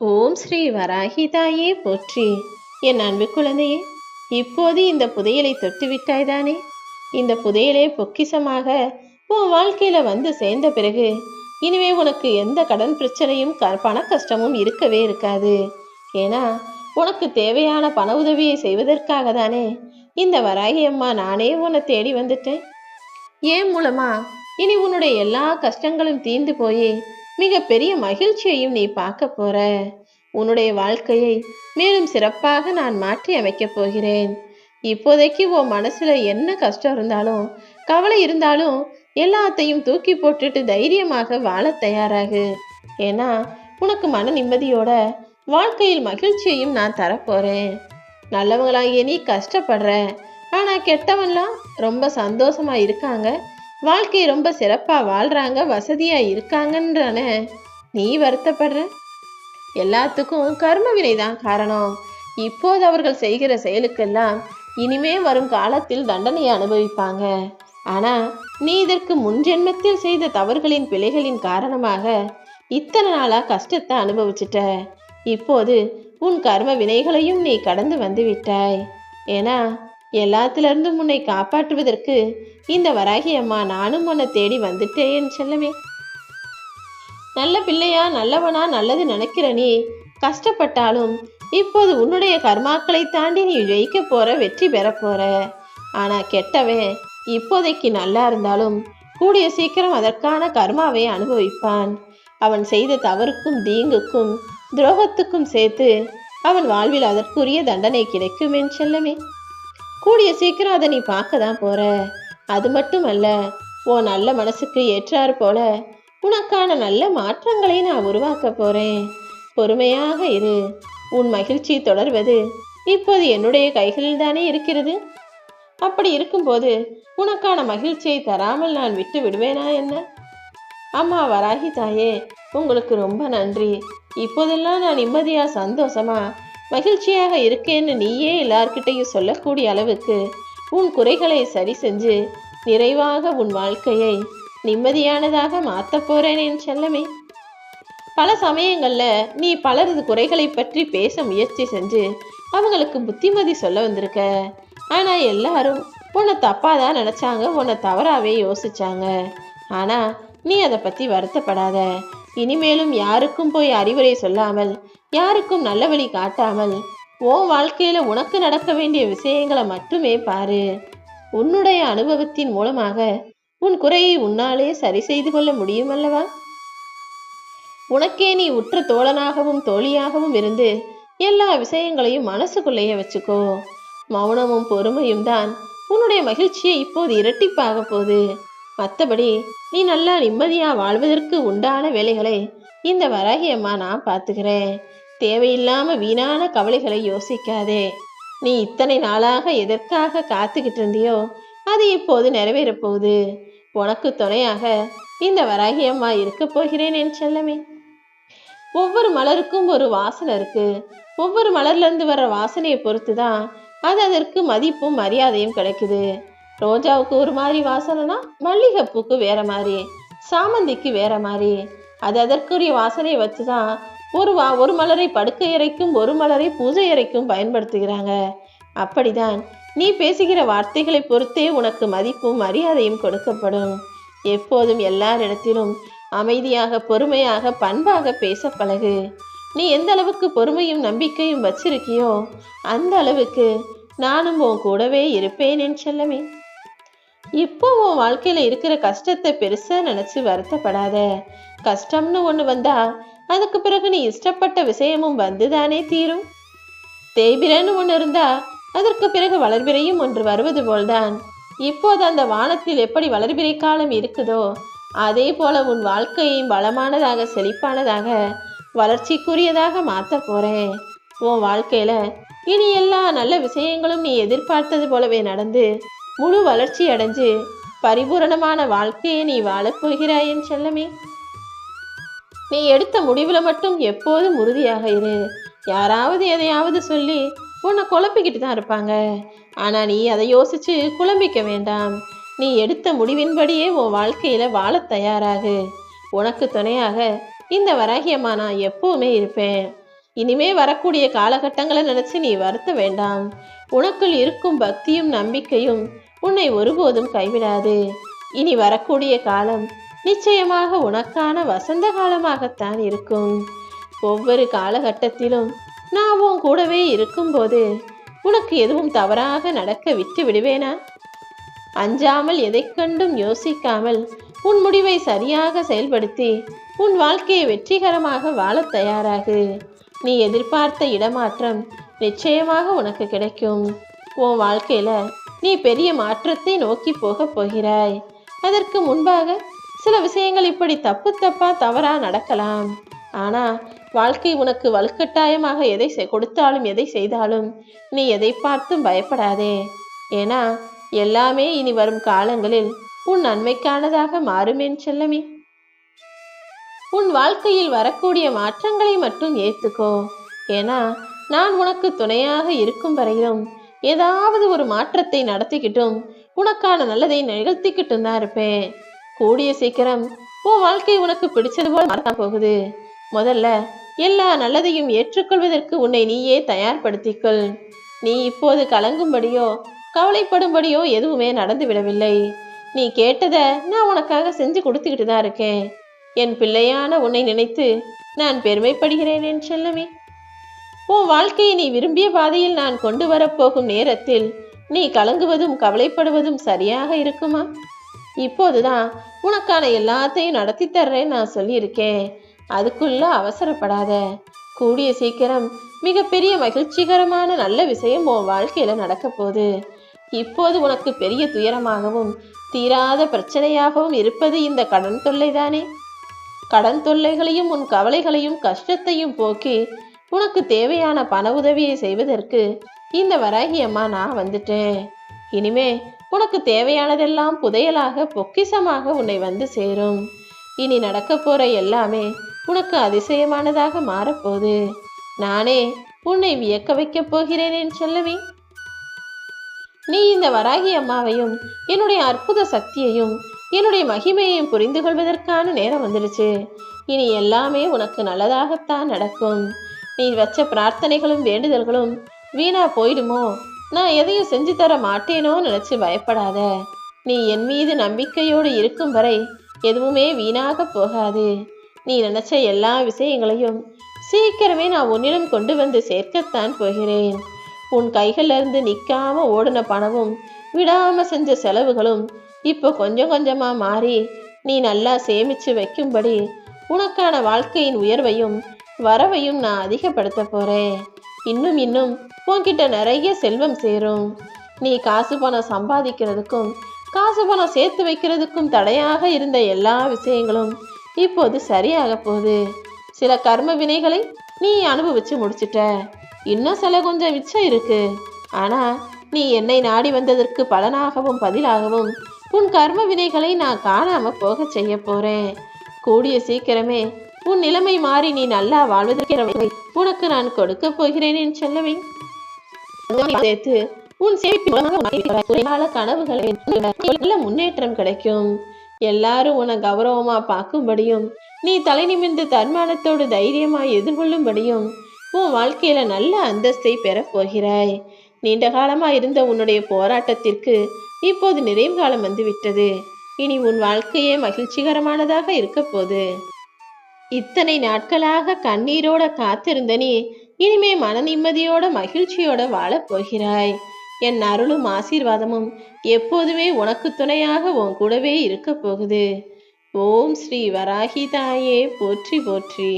ஓம் ஸ்ரீ வராகி தாயே போற்றி. என் அன்பு குழந்தையே, இப்போது இந்த புதையலை தொட்டு விட்டாய்தானே? இந்த புதையலே பொக்கிசமாக உன் வாழ்க்கையில வந்து சேர்ந்த பிறகு இனிமே உனக்கு எந்த கடன் பிரச்சனையும் பண கஷ்டமும் இருக்கவே இருக்காது. ஏன்னா உனக்கு தேவையான பண உதவியை செய்வதற்காக தானே இந்த வராகி அம்மா நானே உன்னை தேடி வந்துட்டேன். ஏன் மூலமா இனி உன்னுடைய எல்லா கஷ்டங்களும் தீர்ந்து போய் மிக பெரிய மகிழ்ச்சியையும் நீ பார்க்க போற. உன்னுடைய வாழ்க்கையை மேலும் சிறப்பாக நான் மாற்றி அமைக்கப் போகிறேன். இப்போதைக்கு உன் மனசுல என்ன கஷ்டம் இருந்தாலும் கவலை இருந்தாலும் எல்லாத்தையும் தூக்கி போட்டுட்டு தைரியமாக வாழ தயாராகு. ஏன்னா உனக்கு மன நிம்மதியோட வாழ்க்கையில் மகிழ்ச்சியையும் நான் தரப்போறேன். நல்லவங்களாகிய நீ கஷ்டப்படுற, ஆனா கெட்டவன்லாம் ரொம்ப சந்தோஷமா இருக்காங்க, வாழ்க்கை ரொம்ப சிறப்பா வாழ்றாங்க, வசதியா இருக்காங்கன்றான நீ வருத்தப்படுற. எல்லாத்துக்கும் கர்ம வினைதான் காரணம். இப்போது அவர்கள் செய்கிற செயலுக்கெல்லாம் இனிமே வரும் காலத்தில் தண்டனையை அனுபவிப்பாங்க. ஆனா நீ இதற்கு முன் ஜென்மத்தில் செய்த தவறுகளின் பிழைகளின் காரணமாக இத்தனை நாளா கஷ்டத்தை அனுபவிச்சிட்ட. இப்போது உன் கர்ம வினைகளையும் நீ கடந்து வந்து விட்டாய். ஏன்னா எல்லாத்திலிருந்தும் உன்னை காப்பாற்றுவதற்கு இந்த வராகி அம்மா நானும் உன்னை தேடி வந்துட்டேன் செல்லமே. நல்ல பிள்ளையா நல்லவனா நல்லது நினைக்கிற நீ கஷ்டப்பட்டாலும் இப்போது உன்னுடைய கர்மாக்களை தாண்டி நீ ஜெயிக்க போற, வெற்றி பெற போற. ஆனா கெட்டவன் இப்போதைக்கு நல்லா இருந்தாலும் கூடிய சீக்கிரம் அதற்கான கர்மாவை அனுபவிப்பான். அவன் செய்த தவறுக்கும் தீங்குக்கும் துரோகத்துக்கும் சேர்த்து அவன் வாழ்வில் அதற்குரிய தண்டனை கிடைக்கும் என் செல்லமே. கூடிய சீக்கிரம் அதை நீ பார்க்க தான் போற. அது மட்டுமல்ல, உன் நல்ல மனசுக்கு ஏற்றாறு போல உனக்கான நல்ல மாற்றங்களை நான் உருவாக்க போறேன். பொறுமையாக இரு. உன் மகிழ்ச்சி தொடர்வது இப்போது என்னுடைய கைகளில் தானே இருக்கிறது. அப்படி இருக்கும்போது உனக்கான மகிழ்ச்சியை தராமல் நான் விட்டு விடுவேனா என்ன? அம்மா வராகி தாயே, உங்களுக்கு ரொம்ப நன்றி. இப்போதெல்லாம் நான் நிம்மதியா சந்தோஷமா மகிழ்ச்சியாக இருக்கேன்னு நீயே எல்லார்கிட்டையும் சொல்லக்கூடிய அளவுக்கு உன் குறைகளை சரி செஞ்சு நிறைவாக உன் வாழ்க்கையை நிம்மதியானதாக மாற்ற போறேன் என் செல்லமே. பல சமயங்கள்ல நீ பலரது குறைகளை பற்றி பேச முயற்சி செஞ்சு அவங்களுக்கு புத்திமதி சொல்ல வந்திருக்க. ஆனா எல்லாரும் உன்னை தப்பாதான் நினைச்சாங்க, உன்னை தவறாவே யோசிச்சாங்க. ஆனா நீ அதை பத்தி வருத்தப்படாத. இனிமேலும் யாருக்கும் போய் அறிவுரை சொல்லாமல், யாருக்கும் நல்ல வழி காட்டாமல் உன் வாழ்க்கையில உனக்கு நடக்க வேண்டிய விஷயங்களை மட்டுமே பாரு. உன்னுடைய அனுபவத்தின் மூலமாக உன் குறையை உன்னாலே சரி செய்து கொள்ள முடியும் அல்லவா? உனக்கே நீ உற்ற தோழனாகவும் தோழியாகவும் இருந்து எல்லா விஷயங்களையும் மனசுக்குள்ளேயே வச்சுக்கோ. மௌனமும் பொறுமையும் தான் உன்னுடைய மகிழ்ச்சியை இப்போது இரட்டிப்பாக போகுது. மற்றபடி நீ நல்லா நிம்மதியா வாழ்வதற்கு உண்டான வேலைகளை இந்த வராகி அம்மா நான் பார்த்துக்கிறேன். தேவையில்லாம வீணான கவலைகளை யோசிக்காதே. நீ இத்தனை நாளாக எதற்காக காத்துக்கிட்டு இருந்தியோ அது இப்போது நிறைவேறப் போகுது. உனக்கு துணையாக இந்த வராகி அம்மா இருக்க போகிறேன் என் செல்லமே. ஒவ்வொரு மலருக்கும் ஒரு வாசனை இருக்கு. ஒவ்வொரு மலர்ல இருந்து வர்ற வாசனையை பொறுத்து தான் அது அதற்கு மதிப்பும் மரியாதையும் கிடைக்குது. ரோஜாவுக்கு ஒரு மாதிரி வாசனைனா மல்லிகைப்பூக்கு வேற மாதிரி, சாமந்திக்கு வேற மாதிரி. அது அதற்குரிய வாசனையை வச்சுதான் ஒரு மலரை படுக்கை அறைக்கும் ஒரு மலரை பூஜை அறைக்கும் பயன்படுத்துகிறாங்க. அப்படிதான் நீ பேசுகிற வார்த்தைகளை பொறுத்தே உனக்கு மதிப்பும் மரியாதையும் கொடுக்கப்படும். எப்போதும் எல்லாரிடத்திலும் அமைதியாக பொறுமையாக பண்பாக பேச பழகு. நீ எந்த அளவுக்கு பொறுமையும் நம்பிக்கையும் வச்சிருக்கியோ அந்த அளவுக்கு நானும் உன் கூடவே இருப்பேன் என் செல்லமே. இப்போ உன் வாழ்க்கையில இருக்கிற கஷ்டத்தை பெருசா நினைச்சு வருத்தப்படாத. கஷ்டம்னு ஒண்ணு வந்தா அதுக்கு பிறகு நீ இஷ்டப்பட்ட விஷயமும் வந்துதானே தீரும். தேய்பிரன்னு ஒண்ணு இருந்தா அதற்கு பிறகு வளர்பிறையும் ஒன்று வருவது போல்தான் இப்போது அந்த வானத்தில் எப்படி வளர்பிறை காலம் இருக்குதோ அதே போல உன் வாழ்க்கையையும் வளமானதாக செழிப்பானதாக வளர்ச்சிக்குரியதாக மாற்ற போறேன். உன் வாழ்க்கையில இனி எல்லா நல்ல விஷயங்களும் நீ எதிர்பார்த்தது போலவே நடந்து முழு வளர்ச்சி அடைஞ்சு பரிபூரணமான வாழ்க்கையை நீ வாழப்போகிறாய் என் செல்லமே. நீ எடுத்த முடிவுல மட்டும் எப்போதும் உறுதியாக இரு. யாராவது எதையாவது சொல்லி உன்னை குழப்பிக்கிட்டு தான் இருப்பாங்க. ஆனா நீ அதை யோசிச்சு குழம்பிக்க வேண்டாம். நீ எடுத்த முடிவின்படியே உன் வாழ்க்கையில வாழ தயாராகு. உனக்கு துணையாக இந்த வராகி அம்மா நான் எப்பவுமே இருப்பேன். இனிமே வரக்கூடிய காலகட்டங்களை நினைச்சு நீ வருத்த வேண்டாம். உனக்குள் இருக்கும் பக்தியும் நம்பிக்கையும் உன்னை ஒருபோதும் கைவிடாது. இனி வரக்கூடிய காலம் நிச்சயமாக உனக்கான வசந்த காலமாகத்தான் இருக்கும். ஒவ்வொரு காலகட்டத்திலும் நான் உன் கூடவே இருக்கும்போது உனக்கு எதுவும் தவறாக நடக்க விட்டு விடுவேனா? அஞ்சாமல் எதை கண்டும் யோசிக்காமல் உன் முடிவை சரியாக செயல்படுத்தி உன் வாழ்க்கையை வெற்றிகரமாக வாழ தயாராகு. நீ எதிர்பார்த்த இடமாற்றம் நிச்சயமாக உனக்கு கிடைக்கும். உன் வாழ்க்கையில நீ பெரிய மாற்றத்தை நோக்கி போக போகிறாய். அதற்கு முன்பாக சில விஷயங்கள் இப்படி தப்பா தவறா நடக்கலாம். ஆனா வாழ்க்கை உனக்கு வலுக்கட்டாயமாக எதை கொடுத்தாலும் எதை செய்தாலும் நீ எதை பார்த்தும் பயப்படாதே. ஏன்னா எல்லாமே இனி வரும் காலங்களில் உன் நன்மைக்கானதாக மாறுமேன் செல்லமே. உன் வாழ்க்கையில் வரக்கூடிய மாற்றங்களை மட்டும் ஏத்துக்கோ. ஏன்னா நான் உனக்கு துணையாக இருக்கும் வரையிலும் ஏதாவது ஒரு மாற்றத்தை நடத்திக்கிட்டும் உனக்கான நல்லதை நிகழ்த்திக்கிட்டும் தான் இருப்பேன். கூடிய சீக்கிரம் உன் வாழ்க்கை உனக்கு பிடிச்சது போல மாற போகுது. முதல்ல எல்லா நல்லதையும் ஏற்றுக்கொள்வதற்கு உன்னை நீயே தயார்படுத்திக்கொள். நீ இப்போது கலங்கும்படியோ கவலைப்படும்படியோ எதுவுமே நடந்து விடவில்லை. நீ கேட்டதை நான் உனக்காக செஞ்சு கொடுத்துக்கிட்டு தான் இருக்கேன். என் பிள்ளையான உன்னை நினைத்து நான் பெருமைப்படுகிறேன் என் செல்லமே. உன் வாழ்க்கையை நீ விரும்பிய பாதையில் நான் கொண்டு வரப்போகும் நேரத்தில் நீ கலங்குவதும் கவலைப்படுவதும் சரியாக இருக்குமா? இப்போதுதான் உனக்கான எல்லாத்தையும் நடத்தி தர்றேன் நான் சொல்லியிருக்கேன். அதுக்குள்ள அவசரப்படாத. கூடிய சீக்கிரம் மிகப்பெரிய மகிழ்ச்சிகரமான நல்ல விஷயம் உன் வாழ்க்கையில நடக்க போகுது. இப்போது உனக்கு பெரிய துயரமாகவும் தீராத பிரச்சனையாகவும் இருப்பது இந்த கடன் தொல்லை தானே. கடன் தொல்லைகளையும் உன் கவலைகளையும் கஷ்டத்தையும் போக்கி உனக்கு தேவையான பண உதவியை செய்வதற்கு இந்த வராகி அம்மா நான் வந்துட்டேன். இனிமே உனக்கு தேவையானதெல்லாம் புதையலாக பொக்கிசமாக உன்னை வந்து சேரும். இனி நடக்க போற எல்லாமே உனக்கு அதிசயமானதாக மாறப்போகுது. நானே உன்னை வியக்க வைக்கப் போகிறேன் என் செல்லமே. நீ இந்த வராகி அம்மாவையும் என்னுடைய அற்புத சக்தியையும் என்னுடைய மகிமையையும் புரிந்து கொள்வதற்கான நேரம் வந்துடுச்சு. இனி எல்லாமே உனக்கு நல்லதாகத்தான் நடக்கும். நீ வச்ச பிரார்த்தனைகளும் வேண்டுதல்களும் வீணா போயிடுமோ, நான் எதையும் செஞ்சு தர மாட்டேனோ நினைச்சு பயப்படாத. நீ என் மீது நம்பிக்கையோடு இருக்கும் வரை எதுவுமே வீணாக போகாது. நீ நினைச்ச எல்லா விஷயங்களையும் சீக்கிரமே நான் உன்னிடம் கொண்டு வந்து சேர்க்கத்தான் போகிறேன். உன் கைகள்ல இருந்து நிற்காம ஓடின பணமும் விடாம செஞ்ச செலவுகளும் இப்போ கொஞ்சம் கொஞ்சமா மாறி நீ நல்லா சேமிச்சு வைக்கும்படி உனக்கான வாழ்க்கையின் உயர்வையும் வரவையும் நான் அதிகப்படுத்த போறேன். இன்னும் இன்னும் உன்கிட்ட நிறைய செல்வம் சேரும். நீ காசு பணம் சம்பாதிக்கிறதுக்கும் காசு பணம் சேர்த்து வைக்கிறதுக்கும் தடையாக இருந்த எல்லா விஷயங்களும் இப்போது சரியாக போகுது. சில கர்ம வினைகளை நீ அனுபவிச்சு முடிச்சிட்ட. இன்னும் சில கொஞ்சம் மிச்சம் இருக்கு. ஆனா நீ என்னை நாடி வந்ததற்கு பலனாகவும் பதிலாகவும் உன் கர்ம வினைகளை நான் காணாம போக செய்ய போறேன். கூடிய சீக்கிரமே உன் நிலைமை மாறி நீ நல்லா வாழ்வதற்கு உனக்கு நான் கொடுக்க போகிறேன் என் செல்லவே. சேர்த்து உன் சேமிப்பு கனவுகளை நல்ல முன்னேற்றம் கிடைக்கும். எல்லாரும் உன்னை கௌரவமா பார்க்கும்படியும் நீ தலை நிமிர்ந்து தன்மானத்தோடு தைரியமாய் எதிர்கொள்ளும்படியும் உன் வாழ்க்கையில நல்ல அந்தஸ்தை பெறப் போகிறாய். நீண்ட காலமா இருந்த உன்னுடைய போராட்டத்திற்கு இப்போது நிறைவு காலம் வந்துவிட்டது. இனி உன் வாழ்க்கையே மகிழ்ச்சிகரமானதாக இருக்க போது. இத்தனை நாட்களாக கண்ணீரோட காத்திருந்த நீ இனிமே மன நிம்மதியோட மகிழ்ச்சியோட வாழப் போகிறாய். என் அருளும் ஆசீர்வாதமும் எப்போதுமே உனக்கு துணையாக உன் கூடவே இருக்க போகுது. ஓம் ஸ்ரீ வராகி தாயே போற்றி போற்றி.